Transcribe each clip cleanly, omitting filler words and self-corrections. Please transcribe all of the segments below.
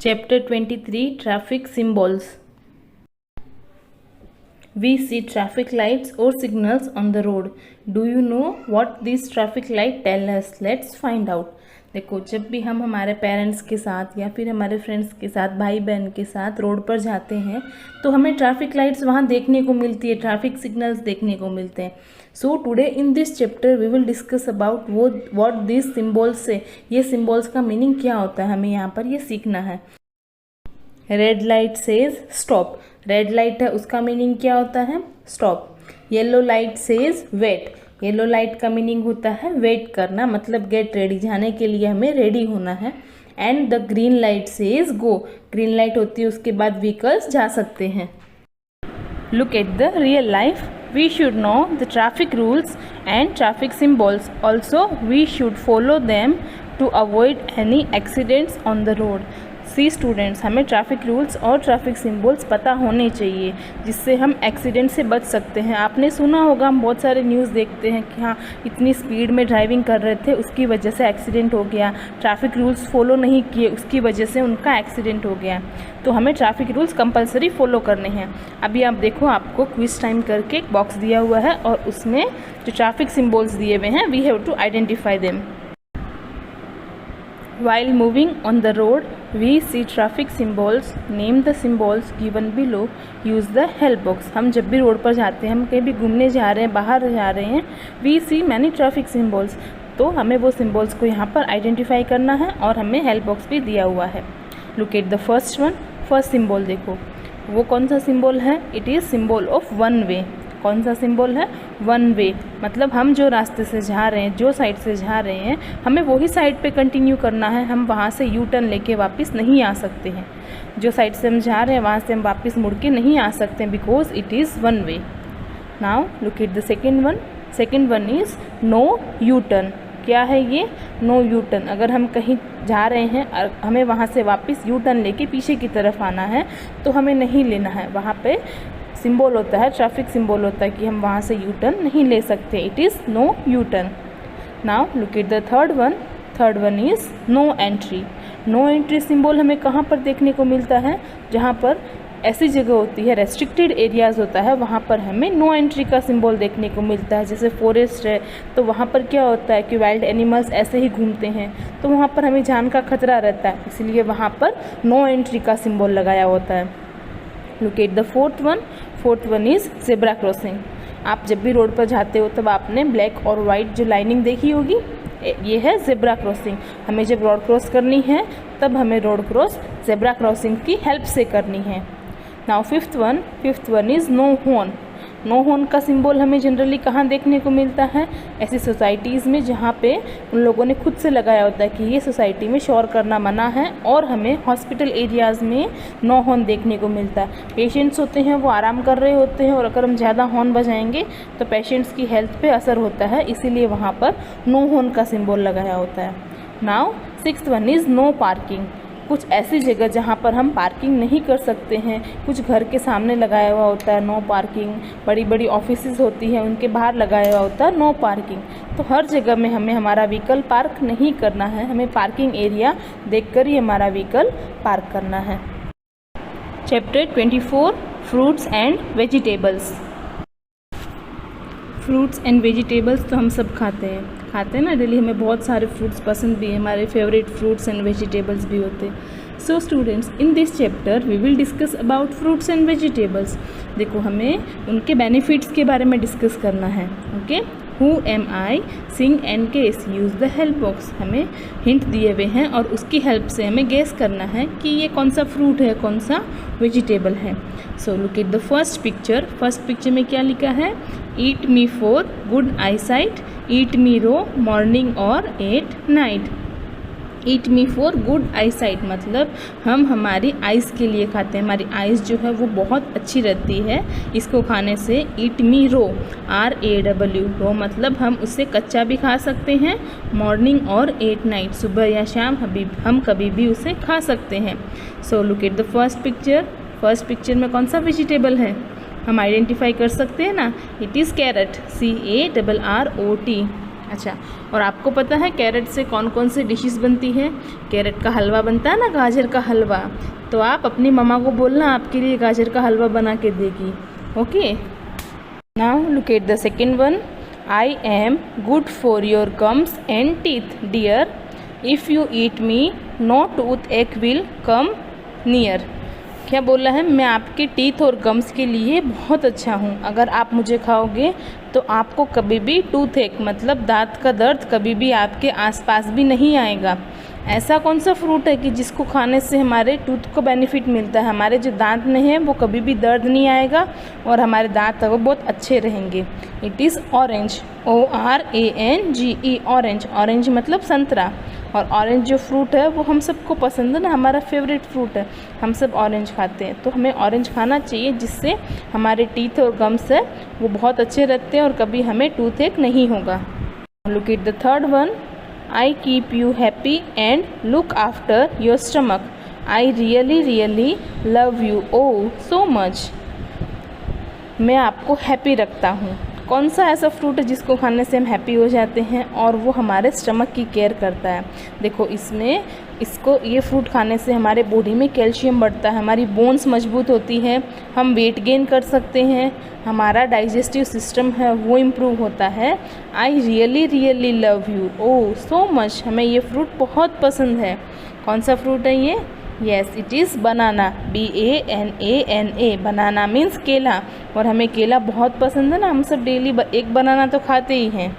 Chapter 23 Traffic Symbols. We see traffic lights or signals on the road. Do you know what these traffic lights tell us? Let's find out. देखो, जब भी हम हमारे parents के साथ या फिर हमारे फ्रेंड्स के साथ, भाई बहन के साथ रोड पर जाते हैं तो हमें ट्रैफिक लाइट्स वहाँ देखने को मिलती है, ट्रैफिक सिग्नल्स देखने को मिलते हैं. So today in this chapter we will discuss about what this symbols से, ये सिम्बॉल्स का मीनिंग क्या होता है, हमें यहाँ पर ये सीखना है. Red light says stop. Red light है, उसका मीनिंग क्या होता है? Stop. Yellow light says wait. Yellow light का मीनिंग होता है वेट करना, मतलब गेट रेडी, जाने के लिए हमें रेडी होना है. And the green light says go. Green light होती है, उसके बाद व्हीकल्स जा सकते हैं. Look at the real life. We should know the traffic rules and traffic symbols. Also, we should follow them to avoid any accidents on the road. See students, हमें traffic rules और traffic symbols पता होने चाहिए जिससे हम accident से बच सकते हैं. आपने सुना होगा, हम बहुत सारे न्यूज़ देखते हैं कि हाँ, इतनी स्पीड में ड्राइविंग कर रहे थे, उसकी वजह से एक्सीडेंट हो गया, ट्रैफिक रूल्स फॉलो नहीं किए, उसकी वजह से उनका एक्सीडेंट हो गया. तो हमें ट्रैफिक रूल्स कंपलसरी फॉलो करने हैं. अभी आप देखो, आपको क्विज टाइम करके एक बॉक्स दिया हुआ है और उसमें जो ट्रैफिक सिम्बल्स दिए हुए हैं, we have to identify them. While moving on the road, we see traffic symbols. Name the symbols given below. Use the help box. हम जब भी रोड पर जाते हैं, हम कहीं भी घूमने जा रहे हैं, बाहर जा रहे हैं, we see many traffic symbols. तो हमें वो सिम्बॉल्स को यहाँ पर आइडेंटिफाई करना है और हमें हेल्प बॉक्स भी दिया हुआ है. Look at the first one. First symbol देखो, वो कौन सा सिम्बॉल है? It is symbol of one way. कौन सा सिंबल है? One way. मतलब हम जो रास्ते से जा रहे हैं, जो साइड से जा रहे हैं, हमें वही साइड पे कंटिन्यू करना है. हम वहाँ से यू टर्न लेके वापस नहीं आ सकते हैं. जो साइड से हम जा रहे हैं वहाँ से हम वापस मुड़ के नहीं आ सकते हैं, because it is one way. Now look at the second one. Second one is no U turn. क्या है ये? No U turn. अगर हम कहीं जा रहे हैं और हमें वहाँ से वापस यू टर्न लेके पीछे की तरफ आना है तो हमें नहीं लेना है. वहाँ पे सिंबल होता है, ट्रैफिक सिंबल होता है कि हम वहाँ से यू टर्न नहीं ले सकते. It is no U turn. Now look at the third one. Third one is no entry. No entry symbol हमें कहाँ पर देखने को मिलता है? जहाँ पर ऐसी जगह होती है, रेस्ट्रिक्टेड एरियाज़ होता है, वहाँ पर हमें नो एंट्री का सिंबल देखने को मिलता है. जैसे फॉरेस्ट है तो वहाँ पर क्या होता है कि वाइल्ड एनिमल्स ऐसे ही घूमते हैं, तो वहाँ पर हमें जान का खतरा रहता है, इसलिए वहाँ पर नो एंट्री का सिंबल लगाया होता है. Look at the fourth one. Fourth one is zebra crossing. आप जब भी रोड पर जाते हो तब आपने ब्लैक और वाइट जो लाइनिंग देखी होगी, ये है ज़ेब्रा क्रॉसिंग. हमें जब रोड क्रॉस करनी है तब हमें रोड क्रॉस ज़ेब्रा क्रॉसिंग की हेल्प से करनी है. Now fifth one is no horn. No horn का सिंबल हमें जनरली कहाँ देखने को मिलता है? ऐसी सोसाइटीज़ में जहाँ पे उन लोगों ने खुद से लगाया होता है कि ये सोसाइटी में शोर करना मना है, और हमें हॉस्पिटल एरियाज़ में नो हॉर्न देखने को मिलता है. पेशेंट्स होते हैं, वो आराम कर रहे होते हैं, और अगर हम ज़्यादा हॉर्न बजाएंगे तो पेशेंट्स की हेल्थ पे असर होता है, इसीलिए वहाँ पर नो हॉर्न का सिंबल लगाया होता है. Now sixth one is no parking. कुछ ऐसी जगह जहाँ पर हम पार्किंग नहीं कर सकते हैं, कुछ घर के सामने लगाया हुआ होता है नो पार्किंग, बड़ी बड़ी ऑफिसेज होती हैं उनके बाहर लगाया हुआ होता है नो पार्किंग. तो हर जगह में हमें हमारा व्हीकल पार्क नहीं करना है, हमें पार्किंग एरिया देखकर ही हमारा व्हीकल पार्क करना है. Chapter 24 fruits and vegetables. Fruits and vegetables तो हम सब खाते हैं ना डेली. हमें बहुत सारे फ्रूट्स पसंद भी हैं, हमारे फेवरेट फ्रूट्स एंड वेजिटेबल्स भी होते हैं. So students, in this chapter we will discuss about fruits and vegetables. देखो, हमें उनके बेनिफिट्स के बारे में डिस्कस करना है. Okay, who am I, sing and guess. Use the help box. हमें हिंट दिए हुए हैं और उसकी हेल्प से हमें गेस करना है कि ये कौन सा फ्रूट है, कौन सा वेजिटेबल है. So look at the first picture. First picture में क्या लिखा है? Eat me for good eye sight, eat me raw morning और at night. Eat me for good eye sight मतलब हम हमारी आइज़ के लिए खाते हैं, हमारी आइज़ जो है वो बहुत अच्छी रहती है इसको खाने से. ईट मी रो, RAW, रो मतलब हम उससे कच्चा भी खा सकते हैं, मॉर्निंग और एट नाइट, सुबह या शाम हम कभी भी उसे खा सकते हैं. सो look at the first picture. First picture में कौन सा वेजिटेबल है? हम आइडेंटिफाई कर सकते हैं ना. It is carrot, CARROT. अच्छा, और आपको पता है कैरेट से कौन कौन सी डिशेस बनती है? कैरेट का हलवा बनता है ना, गाजर का हलवा। तो आप अपनी मम्मा को बोलना आपके लिए गाजर का हलवा बना के देगी। Okay, now look at the second one. I am good for your gums and teeth dear, if you eat me no toothache will come near. क्या बोला है? मैं आपके टीथ और गम्स के लिए बहुत अच्छा हूँ, अगर आप मुझे खाओगे तो आपको कभी भी टूथ एक मतलब दांत का दर्द कभी भी आपके आसपास भी नहीं आएगा। ऐसा कौन सा फ्रूट है कि जिसको खाने से हमारे टूथ को बेनिफिट मिलता है? हमारे जो दांत में है वो कभी भी दर्द नहीं आएगा और हमारे दांत वो बहुत अच्छे रहेंगे। It is orange, ORANGE, orange. Orange मतलब संतरा, और ऑरेंज जो फ्रूट है वो हम सबको पसंद है ना, हमारा फेवरेट फ्रूट है, हम सब ऑरेंज खाते हैं। तो हमें ऑरेंज खाना चाहिए जिससे हमारे टीथ और गम्स है वो बहुत अच्छे रहते हैं और कभी हमें टूथ एक नहीं होगा। Look at the third one. I keep you happy and look after your stomach, I really love you oh so much. मैं आपको हैप्पी रखता हूँ। कौन सा ऐसा फ्रूट है जिसको खाने से हम हैप्पी हो जाते हैं और वो हमारे स्टमक की केयर करता है? देखो ये फ्रूट खाने से हमारे बॉडी में कैल्शियम बढ़ता है, हमारी बोन्स मजबूत होती है, हम वेट गेन कर सकते हैं, हमारा डाइजेस्टिव सिस्टम है वो इम्प्रूव होता है। I really love you oh so much. हमें ये फ्रूट बहुत पसंद है। कौन सा फ्रूट है ये? Yes, it is banana, BANANA। Banana means केला, और हमें केला बहुत पसंद है ना, हम सब डेली एक बनाना तो खाते ही हैं।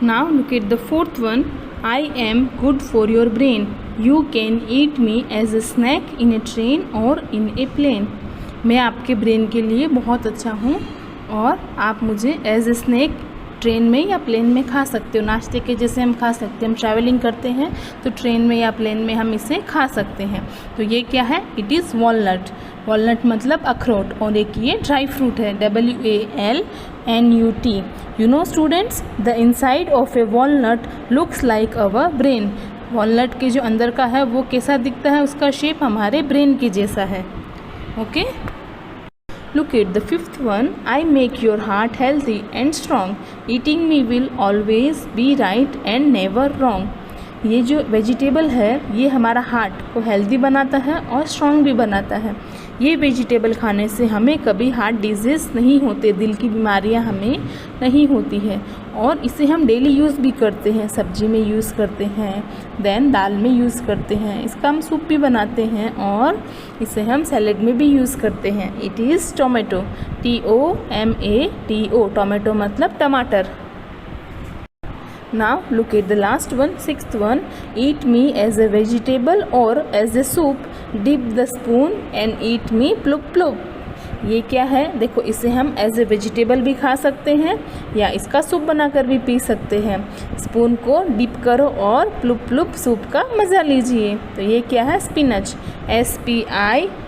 Now look at the fourth one. I am good for your brain, you can eat me as a snack in a train or in A plane. मैं आपके ब्रेन के लिए बहुत अच्छा हूँ और आप मुझे एज ए स्नैक ट्रेन में या प्लेन में खा सकते हो। नाश्ते के जैसे हम खा सकते हैं, हम ट्रैवलिंग करते हैं तो ट्रेन में या प्लेन में हम इसे खा सकते हैं। तो ये क्या है? It is walnut. वॉलनट मतलब अखरोट, और एक ये ड्राई फ्रूट है, WALNUT। You know students, the inside of A walnut looks like our brain. Walnut के जो अंदर का है वो कैसा दिखता है? उसका शेप हमारे ब्रेन के जैसा है। Okay, look at the fifth one. I make your heart healthy and strong, eating me will always be right and never wrong। ये जो वेजिटेबल है ये हमारा हार्ट को हेल्दी बनाता है और स्ट्रॉन्ग भी बनाता है। ये वेजिटेबल खाने से हमें कभी हार्ट डिजीज़ नहीं होते, दिल की बीमारियां हमें नहीं होती है, और इसे हम डेली यूज़ भी करते हैं, सब्जी में यूज़ करते हैं, देन दाल में यूज़ करते हैं, इसका हम सूप भी बनाते हैं और इसे हम सैलेड में भी यूज़ करते हैं। It is tomato, TOMATO। Tomato मतलब टमाटर। Now look at the last one, sixth one. Eat me as a vegetable or as a soup. Dip the spoon and eat me plup plup। ये क्या है? देखो, इसे हम एज ए वेजिटेबल भी खा सकते हैं या इसका सूप बनाकर भी पी सकते हैं। स्पून को डिप करो और प्लुप प्लुप सूप का मज़ा लीजिए। तो ये क्या है? Spinach, SPINACH।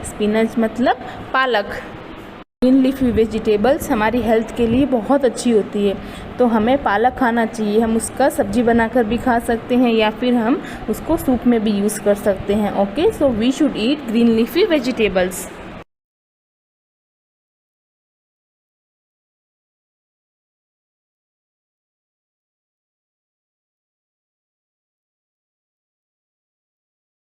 स्पिनच मतलब पालक। ग्रीन लीफी वेजिटेबल्स हमारी हेल्थ के लिए बहुत अच्छी होती है, तो हमें पालक खाना चाहिए। हम उसका सब्जी बनाकर भी खा सकते हैं या फिर हम उसको सूप में भी यूज़ कर सकते हैं। Okay, so we should eat green leafy vegetables.